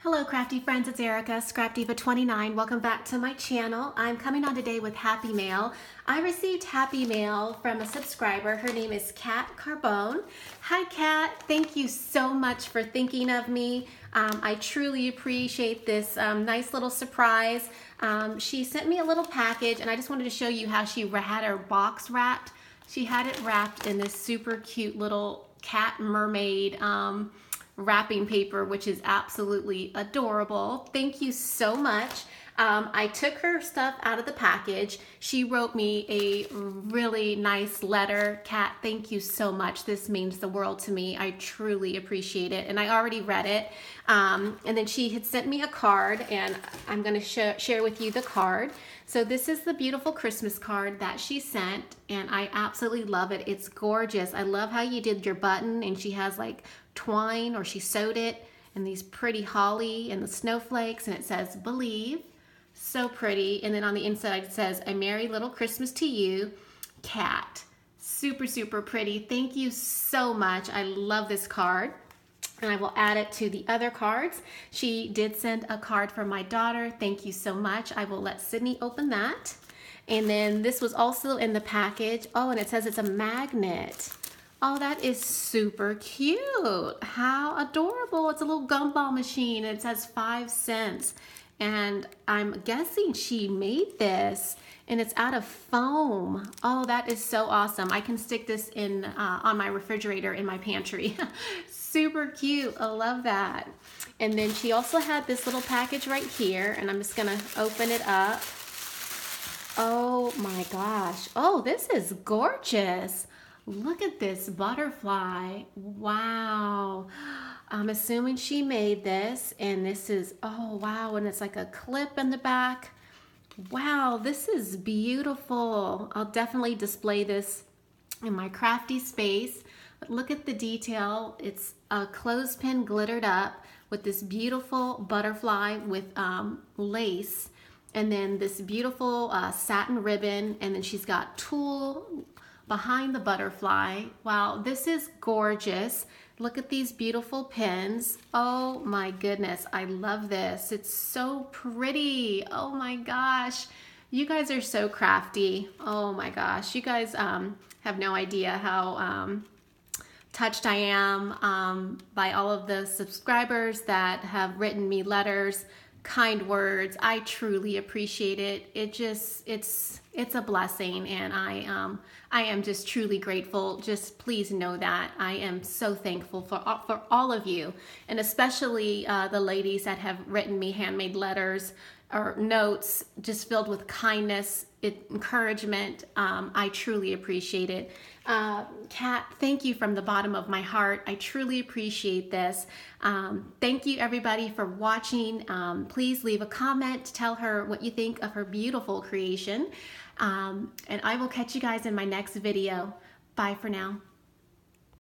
Hello crafty friends, it's Erica, Scrapdiva29. Welcome back to my channel. I'm coming on today with Happy Mail. I received Happy Mail from a subscriber. Her name is Kat Carbone. Hi Kat, thank you so much for thinking of me. I truly appreciate this nice little surprise. She sent me a little package and I just wanted to show you how she had her box wrapped. She had it wrapped in this super cute little cat mermaid wrapping paper, which is absolutely adorable. Thank you so much. I took her stuff out of the package. She wrote me a really nice letter. Kat, thank you so much. This means the world to me. I truly appreciate it. And I already read it. And then she had sent me a card, and I'm going to share with you the card. So this is the beautiful Christmas card that she sent, and I absolutely love it. It's gorgeous. I love how you did your button, and she has like twine, or she sewed it, and these pretty holly and the snowflakes, and it says believe. So pretty. And then on the inside it says a merry little Christmas to you, Kat. Super, super pretty. Thank you so much. I love this card. And I will add it to the other cards. She did send a card for my daughter. Thank you so much. I will let Sydney open that. And then this was also in the package. Oh, and it says it's a magnet. Oh, that is super cute. How adorable. It's a little gumball machine. It says 5 cents. And I'm guessing she made this, and it's out of foam. Oh, that is so awesome. I can stick this in on my refrigerator in my pantry. Super cute. I love that. And then she also had this little package right here, and I'm just gonna open it up. Oh my gosh. Oh, this is gorgeous. Look at this butterfly. Wow. I'm assuming she made this, and this is, oh wow, and it's like a clip in the back. Wow, this is beautiful. I'll definitely display this in my crafty space. But look at the detail. It's a clothespin glittered up with this beautiful butterfly with lace, and then this beautiful satin ribbon, and then she's got tulle behind the butterfly. Wow, this is gorgeous. Look at these beautiful pins. Oh my goodness, I love this. It's so pretty. Oh my gosh. You guys are so crafty. Oh my gosh. You guys have no idea how touched I am by all of the subscribers that have written me letters, kind words. I truly appreciate it. It's a blessing, and I am just truly grateful. Just please know that I am so thankful for all of you, and especially the ladies that have written me handmade letters or notes just filled with kindness, encouragement. I truly appreciate it. Kat, thank you from the bottom of my heart. I truly appreciate this. Thank you everybody for watching. Please leave a comment, tell her what you think of her beautiful creation. And I will catch you guys in my next video. Bye for now.